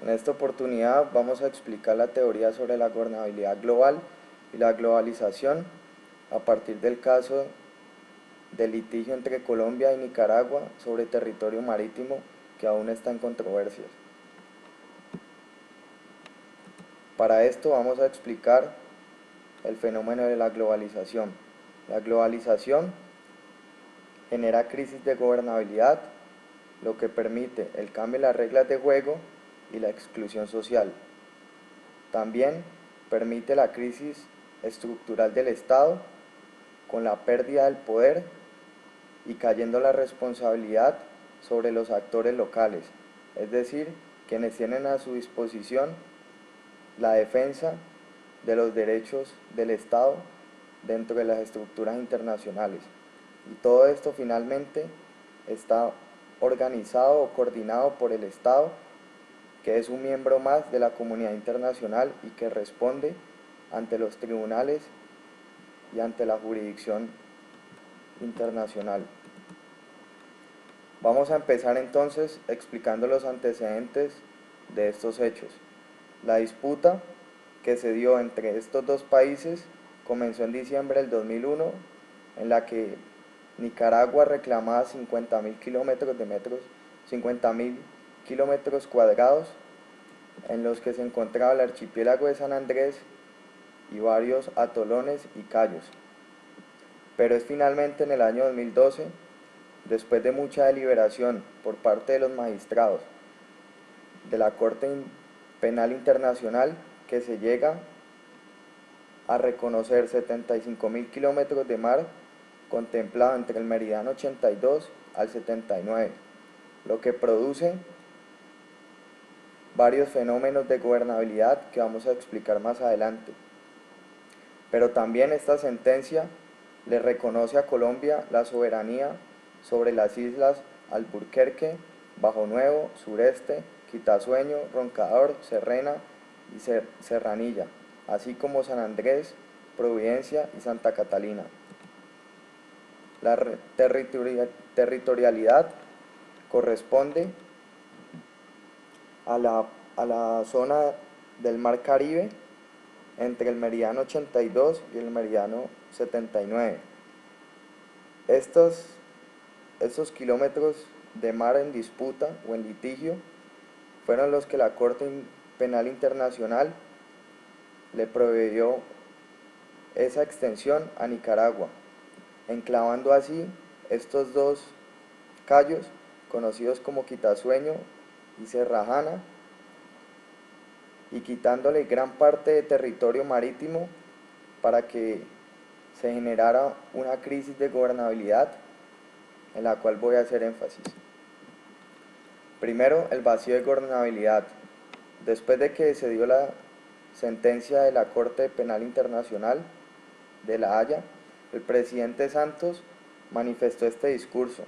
En esta oportunidad vamos a explicar la teoría sobre la gobernabilidad global y la globalización a partir del caso del litigio entre Colombia y Nicaragua sobre territorio marítimo que aún está en controversias. Para esto vamos a explicar el fenómeno de la globalización. La globalización genera crisis de gobernabilidad, lo que permite el cambio de las reglas de juego y la exclusión social. También permite la crisis estructural del Estado, con la pérdida del poder y cayendo la responsabilidad sobre los actores locales, es decir, quienes tienen a su disposición la defensa de los derechos del Estado dentro de las estructuras internacionales. Y todo esto finalmente está organizado o coordinado por el Estado, que es un miembro más de la comunidad internacional y que responde ante los tribunales y ante la jurisdicción internacional. Vamos a empezar entonces explicando los antecedentes de estos hechos. La disputa que se dio entre estos dos países comenzó en diciembre del 2001, en la que Nicaragua reclamaba 50.000 kilómetros cuadrados en los que se encontraba el archipiélago de San Andrés y varios atolones y cayos. Pero es finalmente en el año 2012, después de mucha deliberación por parte de los magistrados de la Corte Penal Internacional, que se llega a reconocer 75.000 kilómetros de mar contemplado entre el meridiano 82 al 79, lo que produce varios fenómenos de gobernabilidad que vamos a explicar más adelante. Pero también esta sentencia le reconoce a Colombia la soberanía sobre las islas Alburquerque, Bajo Nuevo, Sureste, Quitasueño, Roncador, Serrena y Serranilla, así como San Andrés, Providencia y Santa Catalina. La territorialidad corresponde a la zona del Mar Caribe entre el meridiano 82 y el meridiano 79. Estos kilómetros de mar en disputa o en litigio fueron los que la Corte Penal Internacional le proveyó esa extensión a Nicaragua, enclavando así estos dos cayos, conocidos como Quitasueño y Serrajana, y quitándole gran parte de territorio marítimo para que se generara una crisis de gobernabilidad en la cual voy a hacer énfasis. Primero, el vacío de gobernabilidad. Después de que se dio la sentencia de la Corte Penal Internacional de La Haya, el presidente Santos manifestó este discurso,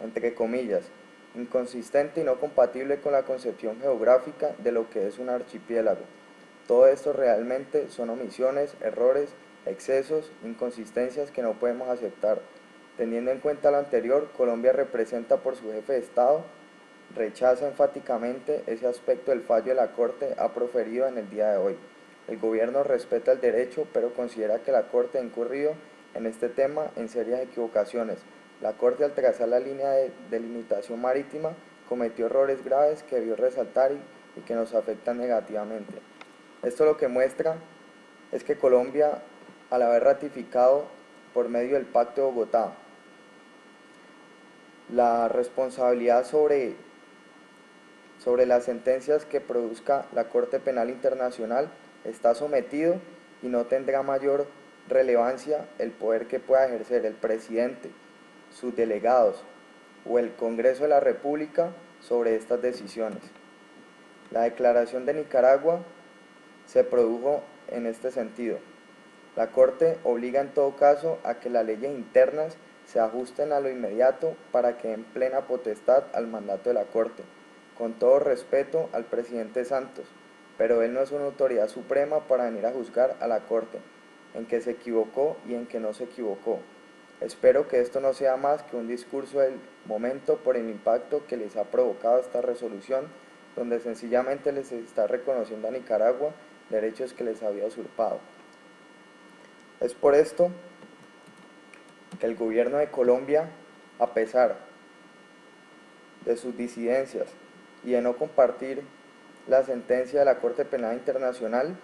entre comillas, inconsistente y no compatible con la concepción geográfica de lo que es un archipiélago. Todo esto realmente son omisiones, errores, excesos, inconsistencias que no podemos aceptar. Teniendo en cuenta lo anterior, Colombia representa por su jefe de Estado, rechaza enfáticamente ese aspecto del fallo de la Corte ha proferido en el día de hoy. El gobierno respeta el derecho, pero considera que la Corte ha incurrido en este tema en serias equivocaciones. La Corte, al trazar la línea de delimitación marítima, cometió errores graves que debió resaltar y que nos afectan negativamente. Esto lo que muestra es que Colombia, al haber ratificado por medio del Pacto de Bogotá la responsabilidad sobre las sentencias que produzca la Corte Penal Internacional, está sometido y no tendrá mayor relevancia el poder que pueda ejercer el presidente, sus delegados o el Congreso de la República sobre estas decisiones. La declaración de Nicaragua se produjo en este sentido. La Corte obliga en todo caso a que las leyes internas se ajusten a lo inmediato para que den plena potestad al mandato de la Corte, con todo respeto al presidente Santos, pero él no es una autoridad suprema para venir a juzgar a la Corte, en que se equivocó y en que no se equivocó. Espero que esto no sea más que un discurso del momento por el impacto que les ha provocado esta resolución donde sencillamente les está reconociendo a Nicaragua derechos que les había usurpado. Es por esto que el gobierno de Colombia, a pesar de sus disidencias y de no compartir la sentencia de la Corte Penal Internacional,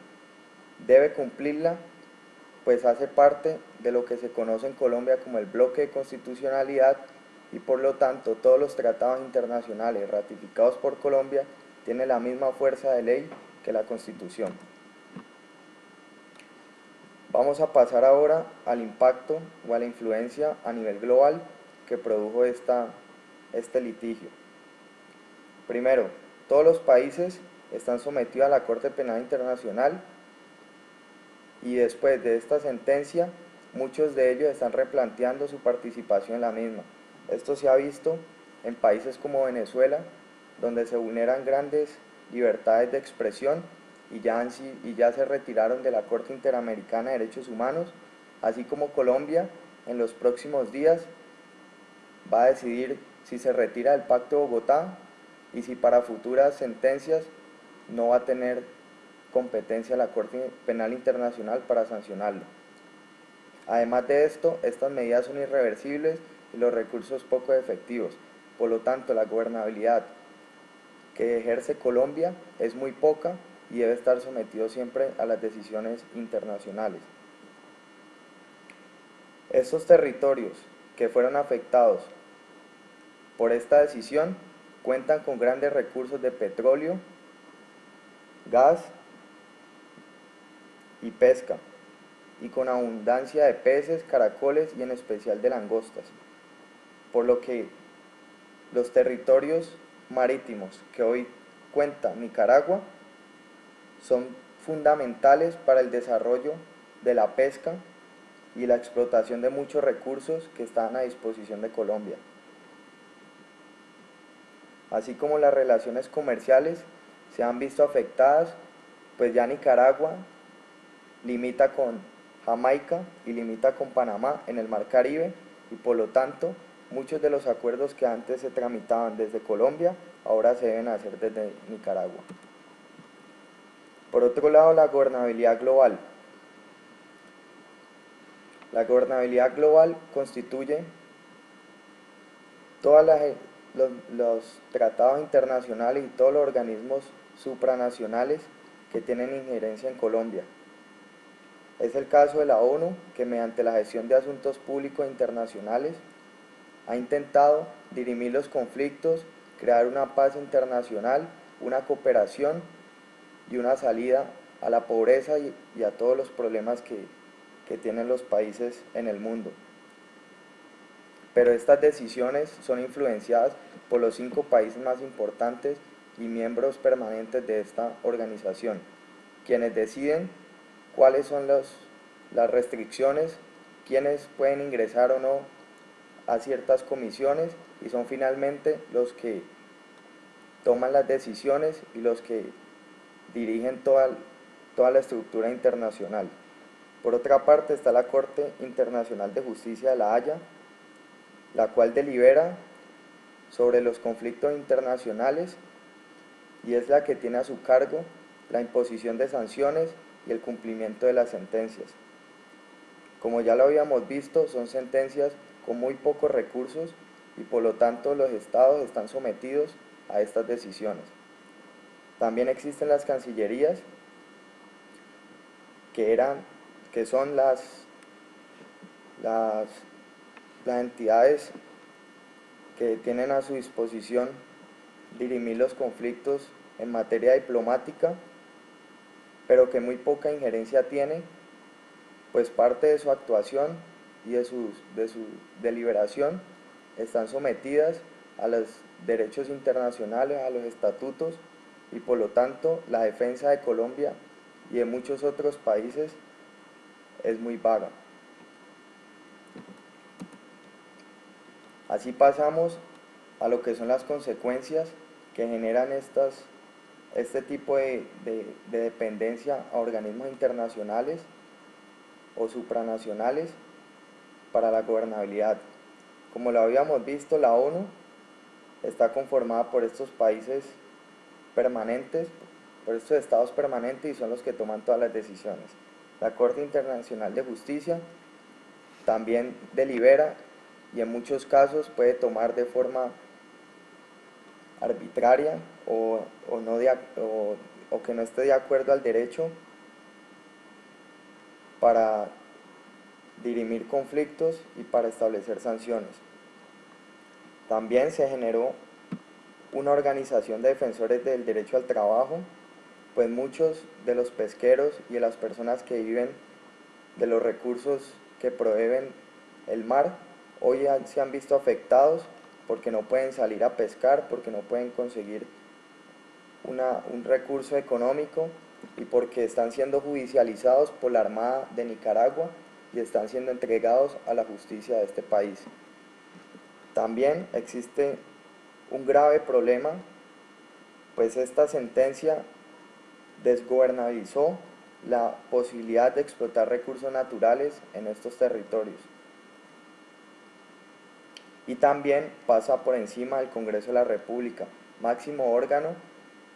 debe cumplirla, pues hace parte de lo que se conoce en Colombia como el bloque de constitucionalidad y por lo tanto todos los tratados internacionales ratificados por Colombia tienen la misma fuerza de ley que la Constitución. Vamos a pasar ahora al impacto o a la influencia a nivel global que produjo este litigio. Primero, todos los países están sometidos a la Corte Penal Internacional y después de esta sentencia, muchos de ellos están replanteando su participación en la misma. Esto se ha visto en países como Venezuela, donde se vulneran grandes libertades de expresión y ya se retiraron de la Corte Interamericana de Derechos Humanos, así como Colombia en los próximos días va a decidir si se retira del Pacto de Bogotá y si para futuras sentencias no va a tener competencia la Corte Penal Internacional para sancionarlo. Además de esto, estas medidas son irreversibles y los recursos poco efectivos. Por lo tanto, la gobernabilidad que ejerce Colombia es muy poca y debe estar sometido siempre a las decisiones internacionales. Estos territorios que fueron afectados por esta decisión cuentan con grandes recursos de petróleo, gas y pesca, y con abundancia de peces, caracoles y en especial de langostas, por lo que los territorios marítimos que hoy cuenta Nicaragua son fundamentales para el desarrollo de la pesca y la explotación de muchos recursos que están a disposición de Colombia. Así como las relaciones comerciales se han visto afectadas, pues ya Nicaragua limita con Jamaica y limita con Panamá en el Mar Caribe y por lo tanto muchos de los acuerdos que antes se tramitaban desde Colombia ahora se deben hacer desde Nicaragua. Por otro lado, la gobernabilidad global. La gobernabilidad global constituye todos los tratados internacionales y todos los organismos supranacionales que tienen injerencia en Colombia. Es el caso de la ONU, que mediante la gestión de asuntos públicos internacionales ha intentado dirimir los conflictos, crear una paz internacional, una cooperación y una salida a la pobreza y a todos los problemas que tienen los países en el mundo. Pero estas decisiones son influenciadas por los 5 países más importantes y miembros permanentes de esta organización, quienes deciden cuáles son las restricciones, quiénes pueden ingresar o no a ciertas comisiones y son finalmente los que toman las decisiones y los que dirigen toda la estructura internacional. Por otra parte está la Corte Internacional de Justicia de La Haya, la cual delibera sobre los conflictos internacionales y es la que tiene a su cargo la imposición de sanciones y el cumplimiento de las sentencias. Como ya lo habíamos visto, son sentencias con muy pocos recursos y por lo tanto los estados están sometidos a estas decisiones. También existen las cancillerías, que son las entidades que tienen a su disposición dirimir los conflictos en materia diplomática, pero que muy poca injerencia tiene, pues parte de su actuación y de su deliberación están sometidas a los derechos internacionales, a los estatutos, y por lo tanto la defensa de Colombia y de muchos otros países es muy vaga. Así pasamos a lo que son las consecuencias que generan este tipo de dependencia a organismos internacionales o supranacionales para la gobernabilidad. Como lo habíamos visto, la ONU está conformada por estos países permanentes, por estos estados permanentes, y son los que toman todas las decisiones. La Corte Internacional de Justicia también delibera y en muchos casos puede tomar de forma arbitraria o que no esté de acuerdo al derecho para dirimir conflictos y para establecer sanciones. También se generó una organización de defensores del derecho al trabajo, pues muchos de los pesqueros y de las personas que viven de los recursos que proveen el mar hoy se han visto afectados porque no pueden salir a pescar, porque no pueden conseguir un recurso económico y porque están siendo judicializados por la Armada de Nicaragua y están siendo entregados a la justicia de este país. También existe un grave problema, pues esta sentencia desgobernabilizó la posibilidad de explotar recursos naturales en estos territorios. Y también pasa por encima del Congreso de la República, máximo órgano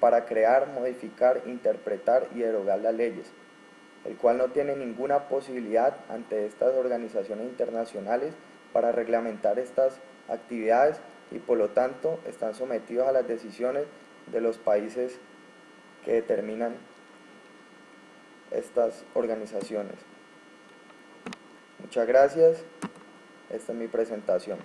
para crear, modificar, interpretar y derogar las leyes, el cual no tiene ninguna posibilidad ante estas organizaciones internacionales para reglamentar estas actividades y por lo tanto están sometidos a las decisiones de los países que determinan estas organizaciones. Muchas gracias, esta es mi presentación.